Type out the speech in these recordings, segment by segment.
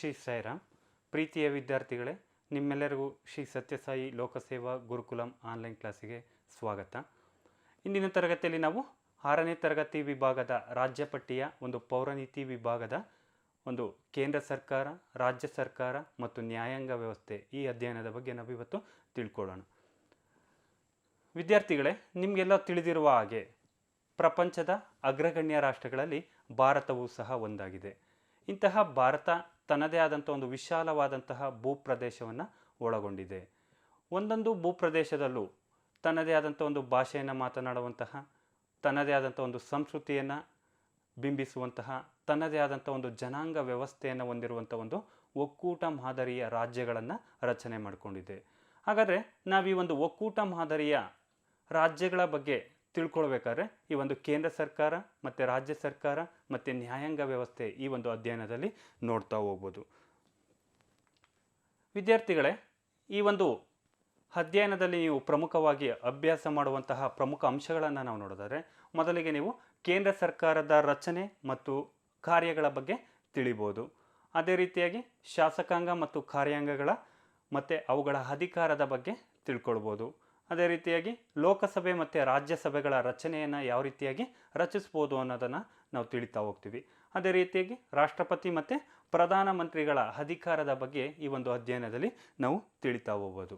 ಶ್ರೀ ಸಾಯಿರಾಮ್. ಪ್ರೀತಿಯ ವಿದ್ಯಾರ್ಥಿಗಳೇ, ನಿಮ್ಮೆಲ್ಲರಿಗೂ ಶ್ರೀ ಸತ್ಯಸಾಯಿ ಲೋಕಸೇವಾ ಗುರುಕುಲಂ ಆನ್ಲೈನ್ ಕ್ಲಾಸಿಗೆ ಸ್ವಾಗತ. ಇಂದಿನ ತರಗತಿಯಲ್ಲಿ ನಾವು 6ನೇ ತರಗತಿ ವಿಭಾಗದ ರಾಜ್ಯ ಪಟ್ಟಿಯ ಒಂದು ಪೌರನೀತಿ ವಿಭಾಗದ ಒಂದು ಕೇಂದ್ರ ಸರ್ಕಾರ, ರಾಜ್ಯ ಸರ್ಕಾರ ಮತ್ತು ನ್ಯಾಯಾಂಗ ವ್ಯವಸ್ಥೆ ಈ ಅಧ್ಯಯನದ ಬಗ್ಗೆ ನಾವು ಇವತ್ತು ತಿಳ್ಕೊಳ್ಳೋಣ. ವಿದ್ಯಾರ್ಥಿಗಳೇ, ನಿಮಗೆಲ್ಲ ತಿಳಿದಿರುವ ಹಾಗೆ ಪ್ರಪಂಚದ ಅಗ್ರಗಣ್ಯ ರಾಷ್ಟ್ರಗಳಲ್ಲಿ ಭಾರತವೂ ಸಹ ಒಂದಾಗಿದೆ. ಇಂತಹ ಭಾರತ ತನ್ನದೇ ಆದಂಥ ಒಂದು ವಿಶಾಲವಾದಂತಹ ಭೂಪ್ರದೇಶವನ್ನು ಒಳಗೊಂಡಿದೆ. ಒಂದೊಂದು ಭೂಪ್ರದೇಶದಲ್ಲೂ ತನ್ನದೇ ಆದಂಥ ಒಂದು ಭಾಷೆಯನ್ನು ಮಾತನಾಡುವಂತಹ, ತನ್ನದೇ ಆದಂಥ ಒಂದು ಸಂಸ್ಕೃತಿಯನ್ನು ಬಿಂಬಿಸುವಂತಹ, ತನ್ನದೇ ಆದಂಥ ಒಂದು ಜನಾಂಗ ವ್ಯವಸ್ಥೆಯನ್ನು ಹೊಂದಿರುವಂಥ ಒಂದು ಒಕ್ಕೂಟ ಮಾದರಿಯ ರಾಜ್ಯಗಳನ್ನು ರಚನೆ ಮಾಡಿಕೊಂಡಿದೆ. ಹಾಗಾದರೆ ನಾವು ಈ ಒಂದು ಒಕ್ಕೂಟ ಮಾದರಿಯ ರಾಜ್ಯಗಳ ಬಗ್ಗೆ ತಿಳ್ಕೊಳ್ಬೇಕಾದ್ರೆ ಈ ಒಂದು ಕೇಂದ್ರ ಸರ್ಕಾರ ಮತ್ತು ರಾಜ್ಯ ಸರ್ಕಾರ ಮತ್ತು ನ್ಯಾಯಾಂಗ ವ್ಯವಸ್ಥೆ ಈ ಒಂದು ಅಧ್ಯಯನದಲ್ಲಿ ನೋಡ್ತಾ ಹೋಗ್ಬೋದು. ವಿದ್ಯಾರ್ಥಿಗಳೇ, ಈ ಒಂದು ಅಧ್ಯಯನದಲ್ಲಿ ನೀವು ಪ್ರಮುಖವಾಗಿ ಅಭ್ಯಾಸ ಮಾಡುವಂತಹ ಪ್ರಮುಖ ಅಂಶಗಳನ್ನು ನಾವು ನೋಡಿದರೆ, ಮೊದಲಿಗೆ ನೀವು ಕೇಂದ್ರ ಸರ್ಕಾರದ ರಚನೆ ಮತ್ತು ಕಾರ್ಯಗಳ ಬಗ್ಗೆ ತಿಳಿಬೋದು. ಅದೇ ರೀತಿಯಾಗಿ ಶಾಸಕಾಂಗ ಮತ್ತು ಕಾರ್ಯಾಂಗಗಳ ಮತ್ತು ಅವುಗಳ ಅಧಿಕಾರದ ಬಗ್ಗೆ ತಿಳ್ಕೊಳ್ಬೋದು. ಅದೇ ರೀತಿಯಾಗಿ ಲೋಕಸಭೆ ಮತ್ತು ರಾಜ್ಯಸಭೆಗಳ ರಚನೆಯನ್ನು ಯಾವ ರೀತಿಯಾಗಿ ರಚಿಸ್ಬೋದು ಅನ್ನೋದನ್ನು ನಾವು ತಿಳಿತಾ ಹೋಗ್ತೀವಿ. ಅದೇ ರೀತಿಯಾಗಿ ರಾಷ್ಟ್ರಪತಿ ಮತ್ತು ಪ್ರಧಾನಮಂತ್ರಿಗಳ ಅಧಿಕಾರದ ಬಗ್ಗೆ ಈ ಒಂದು ಅಧ್ಯಯನದಲ್ಲಿ ನಾವು ತಿಳಿತಾ ಹೋಗ್ಬೋದು.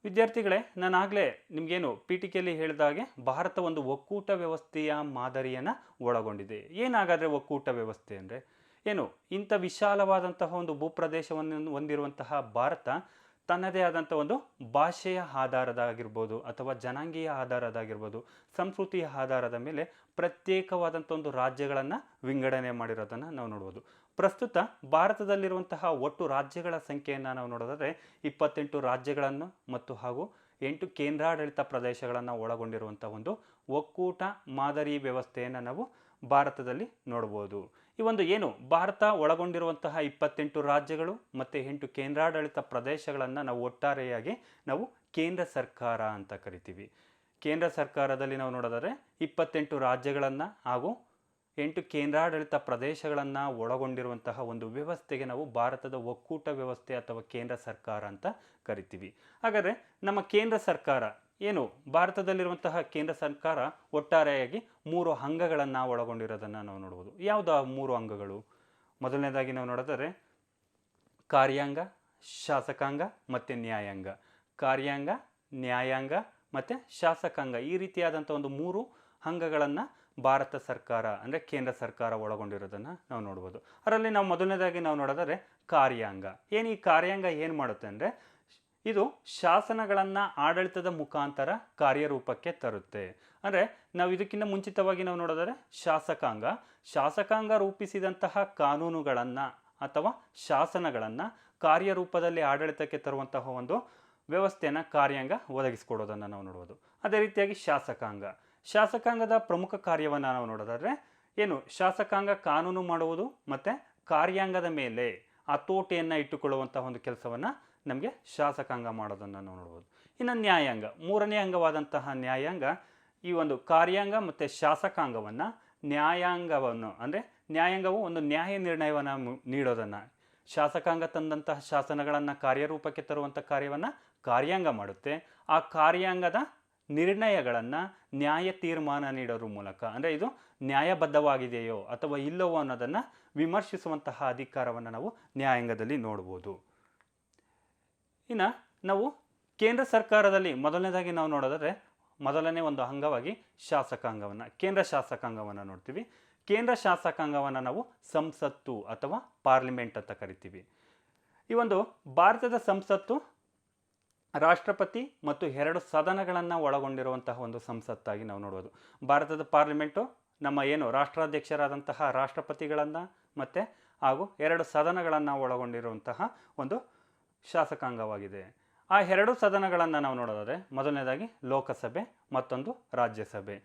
ವಿದ್ಯಾರ್ಥಿಗಳೇ, ನಾನಾಗಲೇ ನಿಮಗೇನು ಪೀಠಿಕೆಯಲ್ಲಿ ಹೇಳಿದಾಗೆ ಭಾರತ ಒಂದು ಒಕ್ಕೂಟ ವ್ಯವಸ್ಥೆಯ ಮಾದರಿಯನ್ನು ಒಳಗೊಂಡಿದೆ. ಏನಾಗಾದರೆ ಒಕ್ಕೂಟ ವ್ಯವಸ್ಥೆ ಅಂದರೆ ಏನು? ಇಂಥ ವಿಶಾಲವಾದಂತಹ ಒಂದು ಭೂಪ್ರದೇಶವನ್ನು ಹೊಂದಿರುವಂತಹ ಭಾರತ ತನ್ನದೇ ಆದಂಥ ಒಂದು ಭಾಷೆಯ ಆಧಾರದಾಗಿರ್ಬೋದು ಅಥವಾ ಜನಾಂಗೀಯ ಆಧಾರದಾಗಿರ್ಬೋದು, ಸಂಸ್ಕೃತಿಯ ಆಧಾರದ ಮೇಲೆ ಪ್ರತ್ಯೇಕವಾದಂಥ ಒಂದು ರಾಜ್ಯಗಳನ್ನು ವಿಂಗಡಣೆ ಮಾಡಿರೋದನ್ನು ನಾವು ನೋಡ್ಬೋದು. ಪ್ರಸ್ತುತ ಭಾರತದಲ್ಲಿರುವಂತಹ ಒಟ್ಟು ರಾಜ್ಯಗಳ ಸಂಖ್ಯೆಯನ್ನು ನಾವು ನೋಡೋದಾದರೆ 28 ರಾಜ್ಯಗಳನ್ನು ಮತ್ತು ಹಾಗೂ 8 ಕೇಂದ್ರಾಡಳಿತ ಪ್ರದೇಶಗಳನ್ನು ಒಳಗೊಂಡಿರುವಂಥ ಒಂದು ಒಕ್ಕೂಟ ಮಾದರಿ ವ್ಯವಸ್ಥೆಯನ್ನು ನಾವು ಭಾರತದಲ್ಲಿ ನೋಡ್ಬೋದು. ಈ ಒಂದು ಏನು ಭಾರತ ಒಳಗೊಂಡಿರುವಂತಹ 28 ರಾಜ್ಯಗಳು ಮತ್ತು 8 ಕೇಂದ್ರಾಡಳಿತ ಪ್ರದೇಶಗಳನ್ನು ನಾವು ಒಟ್ಟಾರೆಯಾಗಿ ನಾವು ಕೇಂದ್ರ ಸರ್ಕಾರ ಅಂತ ಕರಿತೀವಿ. ಕೇಂದ್ರ ಸರ್ಕಾರದಲ್ಲಿ ನಾವು ನೋಡೋದಾದರೆ 28 ರಾಜ್ಯಗಳನ್ನು ಹಾಗೂ 8 ಕೇಂದ್ರಾಡಳಿತ ಪ್ರದೇಶಗಳನ್ನು ಒಳಗೊಂಡಿರುವಂತಹ ಒಂದು ವ್ಯವಸ್ಥೆಗೆ ನಾವು ಭಾರತದ ಒಕ್ಕೂಟ ವ್ಯವಸ್ಥೆ ಅಥವಾ ಕೇಂದ್ರ ಸರ್ಕಾರ ಅಂತ ಕರಿತೀವಿ. ಹಾಗಾದರೆ ನಮ್ಮ ಕೇಂದ್ರ ಸರ್ಕಾರ ಏನು? ಭಾರತದಲ್ಲಿರುವಂತಹ ಕೇಂದ್ರ ಸರ್ಕಾರ ಒಟ್ಟಾರೆಯಾಗಿ 3 ಅಂಗಗಳನ್ನು ಒಳಗೊಂಡಿರೋದನ್ನು ನಾವು ನೋಡ್ಬೋದು. ಯಾವುದು ಆ 3 ಅಂಗಗಳು? ಮೊದಲನೇದಾಗಿ ನಾವು ನೋಡಿದರೆ ಕಾರ್ಯಾಂಗ, ಶಾಸಕಾಂಗ ಮತ್ತು ನ್ಯಾಯಾಂಗ. ಕಾರ್ಯಾಂಗ, ನ್ಯಾಯಾಂಗ ಮತ್ತು ಶಾಸಕಾಂಗ ಈ ರೀತಿಯಾದಂಥ ಒಂದು 3 ಅಂಗಗಳನ್ನು ಭಾರತ ಸರ್ಕಾರ ಅಂದರೆ ಕೇಂದ್ರ ಸರ್ಕಾರ ಒಳಗೊಂಡಿರೋದನ್ನು ನಾವು ನೋಡ್ಬೋದು. ಅದರಲ್ಲಿ ನಾವು ಮೊದಲನೇದಾಗಿ ನಾವು ನೋಡಿದರೆ ಕಾರ್ಯಾಂಗ. ಏನು ಈ ಕಾರ್ಯಾಂಗ ಏನು ಮಾಡುತ್ತೆ ಅಂದರೆ, ಇದು ಶಾಸನಗಳನ್ನು ಆಡಳಿತದ ಮುಖಾಂತರ ಕಾರ್ಯರೂಪಕ್ಕೆ ತರುತ್ತೆ. ಅಂದರೆ ನಾವು ಇದಕ್ಕಿಂತ ಮುಂಚಿತವಾಗಿ ನಾವು ನೋಡಿದರೆ ಶಾಸಕಾಂಗ ರೂಪಿಸಿದಂತಹ ಕಾನೂನುಗಳನ್ನು ಅಥವಾ ಶಾಸನಗಳನ್ನು ಕಾರ್ಯರೂಪದಲ್ಲಿ ಆಡಳಿತಕ್ಕೆ ತರುವಂತಹ ಒಂದು ವ್ಯವಸ್ಥೆಯನ್ನು ಕಾರ್ಯಾಂಗ ಒದಗಿಸಿಕೊಡೋದನ್ನು ನಾವು ನೋಡ್ಬೋದು. ಅದೇ ರೀತಿಯಾಗಿ ಶಾಸಕಾಂಗದ ಪ್ರಮುಖ ಕಾರ್ಯವನ್ನು ನಾವು ನೋಡೋದಾದರೆ ಏನು? ಶಾಸಕಾಂಗ ಕಾನೂನು ಮಾಡುವುದು ಮತ್ತು ಕಾರ್ಯಾಂಗದ ಮೇಲೆ ಹತೋಟಿಯನ್ನು ಇಟ್ಟುಕೊಳ್ಳುವಂತಹ ಒಂದು ಕೆಲಸವನ್ನು ನಮಗೆ ಶಾಸಕಾಂಗ ಮಾಡೋದನ್ನು ನಾವು ನೋಡ್ಬೋದು. ಇನ್ನು ನ್ಯಾಯಾಂಗ, 3ನೇ ಅಂಗವಾದಂತಹ ನ್ಯಾಯಾಂಗ ಈ ಒಂದು ಕಾರ್ಯಾಂಗ ಮತ್ತು ಶಾಸಕಾಂಗವನ್ನು ಅಂದರೆ ನ್ಯಾಯಾಂಗವು ಒಂದು ನ್ಯಾಯ ನಿರ್ಣಯವನ್ನು ನೀಡೋದನ್ನು, ಶಾಸಕಾಂಗ ತಂದಂತಹ ಶಾಸನಗಳನ್ನು ಕಾರ್ಯರೂಪಕ್ಕೆ ತರುವಂಥ ಕಾರ್ಯವನ್ನು ಕಾರ್ಯಾಂಗ ಮಾಡುತ್ತೆ. ಆ ಕಾರ್ಯಾಂಗದ ನಿರ್ಣಯಗಳನ್ನು ನ್ಯಾಯ ತೀರ್ಮಾನ ನೀಡೋದ್ರ ಮೂಲಕ, ಅಂದರೆ ಇದು ನ್ಯಾಯಬದ್ಧವಾಗಿದೆಯೋ ಅಥವಾ ಇಲ್ಲವೋ ಅನ್ನೋದನ್ನು ವಿಮರ್ಶಿಸುವಂತಹ ಅಧಿಕಾರವನ್ನು ನಾವು ನ್ಯಾಯಾಂಗದಲ್ಲಿ ನೋಡ್ಬೋದು. ಇನ್ನು ನಾವು ಕೇಂದ್ರ ಸರ್ಕಾರದಲ್ಲಿ ಮೊದಲನೇದಾಗಿ ನಾವು ನೋಡೋದಾದರೆ ಮೊದಲನೇ ಒಂದು ಅಂಗವಾಗಿ ಕೇಂದ್ರ ಶಾಸಕಾಂಗವನ್ನು ನೋಡ್ತೀವಿ. ಕೇಂದ್ರ ಶಾಸಕಾಂಗವನ್ನು ನಾವು ಸಂಸತ್ತು ಅಥವಾ ಪಾರ್ಲಿಮೆಂಟ್ ಅಂತ ಕರಿತೀವಿ. ಈ ಒಂದು ಭಾರತದ ಸಂಸತ್ತು ರಾಷ್ಟ್ರಪತಿ ಮತ್ತು 2 ಸದನಗಳನ್ನು ಒಳಗೊಂಡಿರುವಂತಹ ಒಂದು ಸಂಸತ್ತಾಗಿ ನಾವು ನೋಡ್ಬೋದು. ಭಾರತದ ಪಾರ್ಲಿಮೆಂಟು ನಮ್ಮ ಏನು ರಾಷ್ಟ್ರಾಧ್ಯಕ್ಷರಾದಂತಹ ರಾಷ್ಟ್ರಪತಿಗಳನ್ನು ಮತ್ತು ಹಾಗೂ 2 ಸದನಗಳನ್ನು ಒಳಗೊಂಡಿರುವಂತಹ ಒಂದು ಶಾಸಕಾಂಗವಾಗಿದೆ. ಆ 2 ಸದನಗಳನ್ನು ನಾವು ನೋಡೋದಾದರೆ ಮೊದಲನೇದಾಗಿ ಲೋಕಸಭೆ, ಮತ್ತೊಂದು ರಾಜ್ಯಸಭೆ.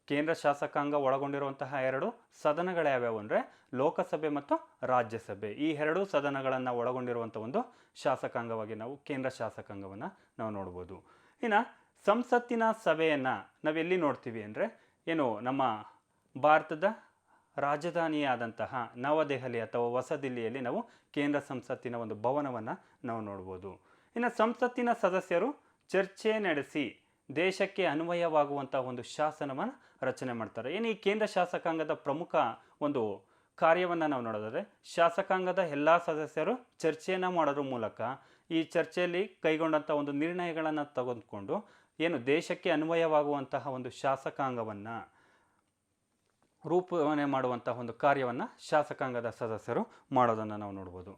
ಕೇಂದ್ರ ಶಾಸಕಾಂಗ ಒಳಗೊಂಡಿರುವಂತಹ 2 ಸದನಗಳು ಯಾವ್ಯಾವು ಅಂದರೆ ಲೋಕಸಭೆ ಮತ್ತು ರಾಜ್ಯಸಭೆ. ಈ 2 ಸದನಗಳನ್ನು ಒಳಗೊಂಡಿರುವಂಥ ಒಂದು ಶಾಸಕಾಂಗವಾಗಿ ನಾವು ಕೇಂದ್ರ ಶಾಸಕಾಂಗವನ್ನು ನಾವು ನೋಡ್ಬೋದು. ಇನ್ನು ಸಂಸತ್ತಿನ ಸಭೆಯನ್ನು ನಾವೆಲ್ಲಿ ನೋಡ್ತೀವಿ ಅಂದರೆ ಏನು? ನಮ್ಮ ಭಾರತದ ರಾಜಧಾನಿಯಾದಂತಹ ನವದೆಹಲಿ ಅಥವಾ ಹೊಸದಿಲ್ಲಿಯಲ್ಲಿ ನಾವು ಕೇಂದ್ರ ಸಂಸತ್ತಿನ ಒಂದು ಭವನವನ್ನು ನಾವು ನೋಡ್ಬೋದು. ಇನ್ನು ಸಂಸತ್ತಿನ ಸದಸ್ಯರು ಚರ್ಚೆ ನಡೆಸಿ ದೇಶಕ್ಕೆ ಅನ್ವಯವಾಗುವಂಥ ಒಂದು ಶಾಸನವನ್ನು ರಚನೆ ಮಾಡ್ತಾರೆ. ಏನು ಈ ಕೇಂದ್ರ ಶಾಸಕಾಂಗದ ಪ್ರಮುಖ ಒಂದು ಕಾರ್ಯವನ್ನು ನಾವು ನೋಡೋದಾದರೆ, ಶಾಸಕಾಂಗದ ಎಲ್ಲ ಸದಸ್ಯರು ಚರ್ಚೆಯನ್ನು ಮಾಡೋದ್ರ ಮೂಲಕ ಈ ಚರ್ಚೆಯಲ್ಲಿ ಕೈಗೊಂಡಂಥ ಒಂದು ನಿರ್ಣಯಗಳನ್ನು ತೆಗೆದುಕೊಂಡು ಏನು ದೇಶಕ್ಕೆ ಅನ್ವಯವಾಗುವಂತಹ ಒಂದು ಶಾಸಕಾಂಗವನ್ನು ರೂಪಣೆ ಮಾಡುವಂತಹ ಒಂದು ಕಾರ್ಯವನ್ನು ಶಾಸಕಾಂಗದ ಸದಸ್ಯರು ಮಾಡೋದನ್ನು ನಾವು ನೋಡ್ಬೋದು.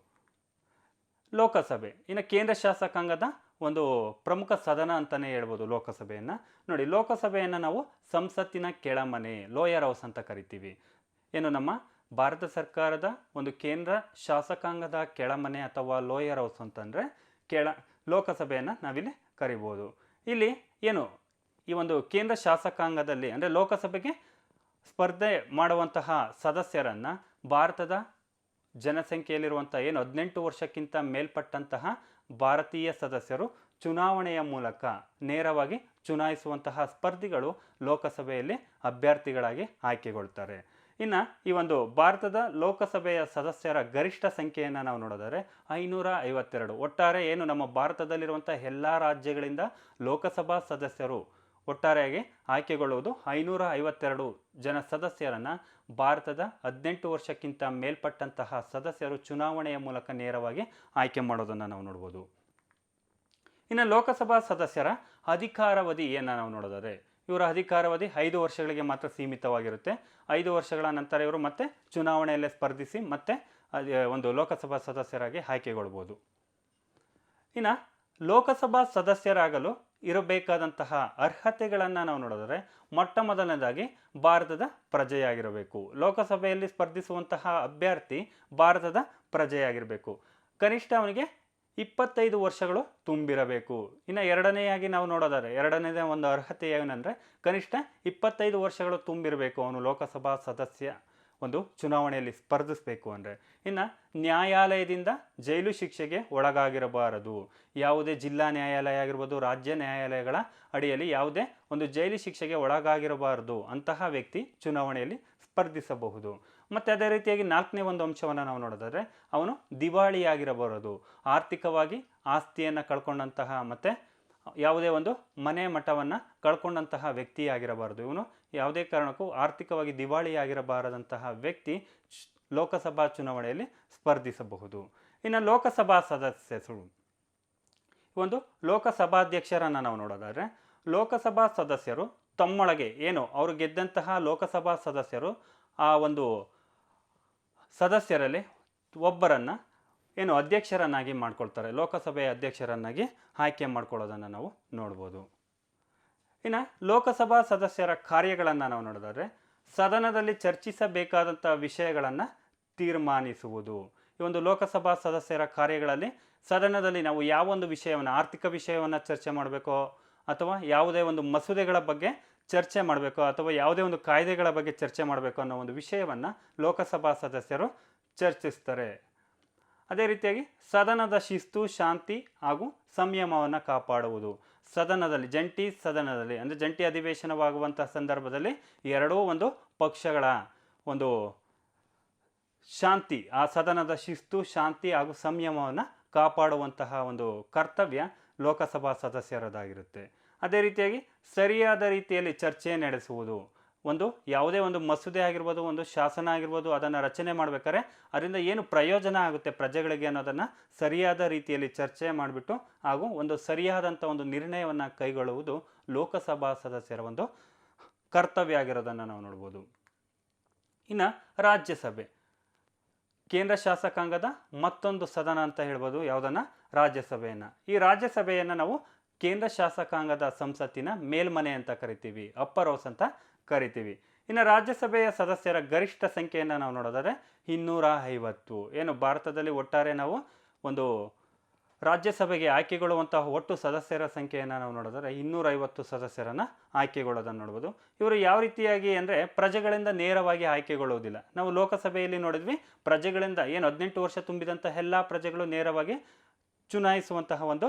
ಲೋಕಸಭೆ ಇನ್ನು ಕೇಂದ್ರ ಶಾಸಕಾಂಗದ ಒಂದು ಪ್ರಮುಖ ಸದನ ಅಂತಲೇ ಹೇಳ್ಬೋದು ಲೋಕಸಭೆಯನ್ನು. ನೋಡಿ, ಲೋಕಸಭೆಯನ್ನು ನಾವು ಸಂಸತ್ತಿನ ಕೆಳಮನೆ, ಲೋಯರ್ ಹೌಸ್ ಅಂತ ಕರಿತೀವಿ. ಏನು ನಮ್ಮ ಭಾರತ ಸರ್ಕಾರದ ಒಂದು ಕೇಂದ್ರ ಶಾಸಕಾಂಗದ ಕೆಳಮನೆ ಅಥವಾ ಲೋಯರ್ ಹೌಸ್ ಅಂತಂದರೆ ಲೋಕಸಭೆಯನ್ನು ನಾವಿಲ್ಲಿ ಕರಿಬೋದು. ಇಲ್ಲಿ ಏನು ಈ ಒಂದು ಕೇಂದ್ರ ಶಾಸಕಾಂಗದಲ್ಲಿ ಅಂದರೆ ಲೋಕಸಭೆಗೆ ಸ್ಪರ್ಧೆ ಮಾಡುವಂತಹ ಸದಸ್ಯರನ್ನು ಭಾರತದ ಜನಸಂಖ್ಯೆಯಲ್ಲಿರುವಂಥ ಏನು 18 ವರ್ಷಕ್ಕಿಂತ ಮೇಲ್ಪಟ್ಟಂತಹ ಭಾರತೀಯ ಸದಸ್ಯರು ಚುನಾವಣೆಯ ಮೂಲಕ ನೇರವಾಗಿ ಚುನಾಯಿಸುವಂತಹ ಸ್ಪರ್ಧಿಗಳು ಲೋಕಸಭೆಯಲ್ಲಿ ಅಭ್ಯರ್ಥಿಗಳಾಗಿ ಆಯ್ಕೆಗೊಳ್ತಾರೆ. ಇನ್ನು ಈ ಒಂದು ಭಾರತದ ಲೋಕಸಭೆಯ ಸದಸ್ಯರ ಗರಿಷ್ಠ ಸಂಖ್ಯೆಯನ್ನು ನಾವು ನೋಡಿದರೆ 552. ಒಟ್ಟಾರೆ ಏನು ನಮ್ಮ ಭಾರತದಲ್ಲಿರುವಂಥ ಎಲ್ಲ ರಾಜ್ಯಗಳಿಂದ ಲೋಕಸಭಾ ಸದಸ್ಯರು ಒಟ್ಟಾರೆಯಾಗಿ ಆಯ್ಕೆಗೊಳ್ಳುವುದು 552 ಜನ ಸದಸ್ಯರನ್ನು ಭಾರತದ 18 ವರ್ಷಕ್ಕಿಂತ ಮೇಲ್ಪಟ್ಟಂತಹ ಸದಸ್ಯರು ಚುನಾವಣೆಯ ಮೂಲಕ ನೇರವಾಗಿ ಆಯ್ಕೆ ಮಾಡೋದನ್ನು ನಾವು ನೋಡ್ಬೋದು. ಇನ್ನು ಲೋಕಸಭಾ ಸದಸ್ಯರ ಅಧಿಕಾರಾವಧಿಯನ್ನು ನಾವು ನೋಡೋದಾದರೆ, ಇವರ ಅಧಿಕಾರಾವಧಿ 5 ವರ್ಷಗಳಿಗೆ ಮಾತ್ರ ಸೀಮಿತವಾಗಿರುತ್ತೆ. 5 ವರ್ಷಗಳ ನಂತರ ಇವರು ಮತ್ತೆ ಚುನಾವಣೆಯಲ್ಲೇ ಸ್ಪರ್ಧಿಸಿ ಮತ್ತೆ ಒಂದು ಲೋಕಸಭಾ ಸದಸ್ಯರಾಗಿ ಆಯ್ಕೆಗೊಳ್ಬೋದು. ಇನ್ನು ಲೋಕಸಭಾ ಸದಸ್ಯರಾಗಲು ಇರಬೇಕಾದಂತಹ ಅರ್ಹತೆಗಳನ್ನು ನಾವು ನೋಡಿದರೆ, ಮೊಟ್ಟ ಮೊದಲನೇದಾಗಿ ಭಾರತದ ಪ್ರಜೆಯಾಗಿರಬೇಕು. ಲೋಕಸಭೆಯಲ್ಲಿ ಸ್ಪರ್ಧಿಸುವಂತಹ ಅಭ್ಯರ್ಥಿ ಭಾರತದ ಪ್ರಜೆಯಾಗಿರಬೇಕು. ಕನಿಷ್ಠ ಅವನಿಗೆ 25 ವರ್ಷಗಳು ತುಂಬಿರಬೇಕು. ಇನ್ನು ಎರಡನೆಯಾಗಿ ನಾವು ನೋಡೋದಾದರೆ, ಎರಡನೇದೇ ಒಂದು ಅರ್ಹತೆ ಏನಂದರೆ ಕನಿಷ್ಠ 25 ವರ್ಷಗಳು ತುಂಬಿರಬೇಕು ಅವನು ಲೋಕಸಭಾ ಸದಸ್ಯ ಒಂದು ಚುನಾವಣೆಯಲ್ಲಿ ಸ್ಪರ್ಧಿಸಬೇಕು ಅಂದರೆ. ಇನ್ನು ನ್ಯಾಯಾಲಯದಿಂದ ಜೈಲು ಶಿಕ್ಷೆಗೆ ಒಳಗಾಗಿರಬಾರದು. ಯಾವುದೇ ಜಿಲ್ಲಾ ನ್ಯಾಯಾಲಯ ಆಗಿರ್ಬೋದು, ರಾಜ್ಯ ನ್ಯಾಯಾಲಯಗಳ ಅಡಿಯಲ್ಲಿ ಯಾವುದೇ ಒಂದು ಜೈಲು ಶಿಕ್ಷೆಗೆ ಒಳಗಾಗಿರಬಾರದು ಅಂತಹ ವ್ಯಕ್ತಿ ಚುನಾವಣೆಯಲ್ಲಿ ಸ್ಪರ್ಧಿಸಬಹುದು. ಮತ್ತು ಅದೇ ರೀತಿಯಾಗಿ 4ನೇ ಒಂದು ಅಂಶವನ್ನು ನಾವು ನೋಡೋದಾದರೆ, ಅವನು ದಿವಾಳಿಯಾಗಿರಬಾರದು. ಆರ್ಥಿಕವಾಗಿ ಆಸ್ತಿಯನ್ನು ಕಳ್ಕೊಂಡಂತಹ ಮತ್ತು ಯಾವುದೇ ಒಂದು ಮನೆ ಮಠವನ್ನು ಕಳ್ಕೊಂಡಂತಹ ವ್ಯಕ್ತಿಯಾಗಿರಬಾರದು. ಇವನು ಯಾವುದೇ ಕಾರಣಕ್ಕೂ ಆರ್ಥಿಕವಾಗಿ ದಿವಾಳಿಯಾಗಿರಬಾರದಂತಹ ವ್ಯಕ್ತಿ ಲೋಕಸಭಾ ಚುನಾವಣೆಯಲ್ಲಿ ಸ್ಪರ್ಧಿಸಬಹುದು. ಇನ್ನು ಲೋಕಸಭಾ ಸದಸ್ಯರು, ಒಂದು ಲೋಕಸಭಾಧ್ಯಕ್ಷರನ್ನು ನಾವು ನೋಡೋದಾದರೆ, ಲೋಕಸಭಾ ಸದಸ್ಯರು ತಮ್ಮೊಳಗೆ ಏನು ಅವರು ಗೆದ್ದಂತಹ ಲೋಕಸಭಾ ಸದಸ್ಯರು ಆ ಒಂದು ಸದಸ್ಯರಲ್ಲಿ ಒಬ್ಬರನ್ನು ಏನು ಅಧ್ಯಕ್ಷರನ್ನಾಗಿ ಮಾಡ್ಕೊಳ್ತಾರೆ. ಲೋಕಸಭೆಯ ಅಧ್ಯಕ್ಷರನ್ನಾಗಿ ಆಯ್ಕೆ ಮಾಡ್ಕೊಳ್ಳೋದನ್ನು ನಾವು ನೋಡ್ಬೋದು. ಇನ್ನು ಲೋಕಸಭಾ ಸದಸ್ಯರ ಕಾರ್ಯಗಳನ್ನು ನಾವು ನೋಡೋದಾದರೆ, ಸದನದಲ್ಲಿ ಚರ್ಚಿಸಬೇಕಾದಂಥ ವಿಷಯಗಳನ್ನು ತೀರ್ಮಾನಿಸುವುದು. ಈ ಒಂದು ಲೋಕಸಭಾ ಸದಸ್ಯರ ಕಾರ್ಯಗಳಲ್ಲಿ ಸದನದಲ್ಲಿ ನಾವು ಯಾವೊಂದು ವಿಷಯವನ್ನು, ಆರ್ಥಿಕ ವಿಷಯವನ್ನು ಚರ್ಚೆ ಮಾಡಬೇಕೋ ಅಥವಾ ಯಾವುದೇ ಒಂದು ಮಸೂದೆಗಳ ಬಗ್ಗೆ ಚರ್ಚೆ ಮಾಡಬೇಕು ಅಥವಾ ಯಾವುದೇ ಒಂದು ಕಾಯ್ದೆಗಳ ಬಗ್ಗೆ ಚರ್ಚೆ ಮಾಡಬೇಕು ಅನ್ನೋ ಒಂದು ವಿಷಯವನ್ನು ಲೋಕಸಭಾ ಸದಸ್ಯರು ಚರ್ಚಿಸ್ತಾರೆ. ಅದೇ ರೀತಿಯಾಗಿ ಸದನದ ಶಿಸ್ತು, ಶಾಂತಿ ಹಾಗೂ ಸಂಯಮವನ್ನು ಕಾಪಾಡುವುದು. ಸದನದಲ್ಲಿ ಅಂದರೆ ಜಂಟಿ ಅಧಿವೇಶನವಾಗುವಂಥ ಸಂದರ್ಭದಲ್ಲಿ ಎರಡೂ ಒಂದು ಪಕ್ಷಗಳ ಒಂದು ಶಾಂತಿ, ಆ ಸದನದ ಶಿಸ್ತು, ಶಾಂತಿ ಹಾಗೂ ಸಂಯಮವನ್ನು ಕಾಪಾಡುವಂತಹ ಒಂದು ಕರ್ತವ್ಯ ಲೋಕಸಭಾ ಸದಸ್ಯರದಾಗಿರುತ್ತೆ. ಅದೇ ರೀತಿಯಾಗಿ ಸರಿಯಾದ ರೀತಿಯಲ್ಲಿ ಚರ್ಚೆ ನಡೆಸುವುದು. ಒಂದು ಯಾವುದೇ ಒಂದು ಮಸೂದೆ ಆಗಿರ್ಬೋದು, ಒಂದು ಶಾಸನ ಆಗಿರ್ಬೋದು, ಅದನ್ನು ರಚನೆ ಮಾಡಬೇಕಾದ್ರೆ ಅದರಿಂದ ಏನು ಪ್ರಯೋಜನ ಆಗುತ್ತೆ ಪ್ರಜೆಗಳಿಗೆ ಅನ್ನೋದನ್ನು ಸರಿಯಾದ ರೀತಿಯಲ್ಲಿ ಚರ್ಚೆ ಮಾಡಿಬಿಟ್ಟು ಹಾಗೂ ಒಂದು ಸರಿಯಾದಂಥ ಒಂದು ನಿರ್ಣಯವನ್ನು ಕೈಗೊಳ್ಳುವುದು ಲೋಕಸಭಾ ಸದಸ್ಯರ ಒಂದು ಕರ್ತವ್ಯ ಆಗಿರೋದನ್ನು ನಾವು ನೋಡ್ಬೋದು. ಇನ್ನು ರಾಜ್ಯಸಭೆ, ಕೇಂದ್ರ ಶಾಸಕಾಂಗದ ಮತ್ತೊಂದು ಸದನ ಅಂತ ಹೇಳ್ಬೋದು ಯಾವುದನ್ನು, ರಾಜ್ಯಸಭೆಯನ್ನು. ಈ ರಾಜ್ಯಸಭೆಯನ್ನು ನಾವು ಕೇಂದ್ರ ಶಾಸಕಾಂಗದ ಸಂಸತ್ತಿನ ಮೇಲ್ಮನೆ ಅಂತ ಕರಿತೀವಿ, ಅಪ್ಪರ್ ಹೌಸ್ ಅಂತ ಕರಿತೀವಿ. ಇನ್ನು ರಾಜ್ಯಸಭೆಯ ಸದಸ್ಯರ ಗರಿಷ್ಠ ಸಂಖ್ಯೆಯನ್ನು ನಾವು ನೋಡೋದಾದರೆ 250. ಏನು ಭಾರತದಲ್ಲಿ ಒಟ್ಟಾರೆ ನಾವು ಒಂದು ರಾಜ್ಯಸಭೆಗೆ ಆಯ್ಕೆಗೊಳ್ಳುವಂತಹ ಒಟ್ಟು ಸದಸ್ಯರ ಸಂಖ್ಯೆಯನ್ನು ನಾವು ನೋಡಿದರೆ 250 ಸದಸ್ಯರನ್ನು ಆಯ್ಕೆಗೊಳ್ಳೋದನ್ನು ನೋಡ್ಬೋದು. ಇವರು ಯಾವ ರೀತಿಯಾಗಿ ಅಂದರೆ ಪ್ರಜೆಗಳಿಂದ ನೇರವಾಗಿ ಆಯ್ಕೆಗೊಳ್ಳುವುದಿಲ್ಲ. ನಾವು ಲೋಕಸಭೆಯಲ್ಲಿ ನೋಡಿದ್ವಿ, ಪ್ರಜೆಗಳಿಂದ ಏನು 18 ವರ್ಷ ತುಂಬಿದಂತಹ ಎಲ್ಲ ಪ್ರಜೆಗಳು ನೇರವಾಗಿ ಚುನಾಯಿಸುವಂತಹ ಒಂದು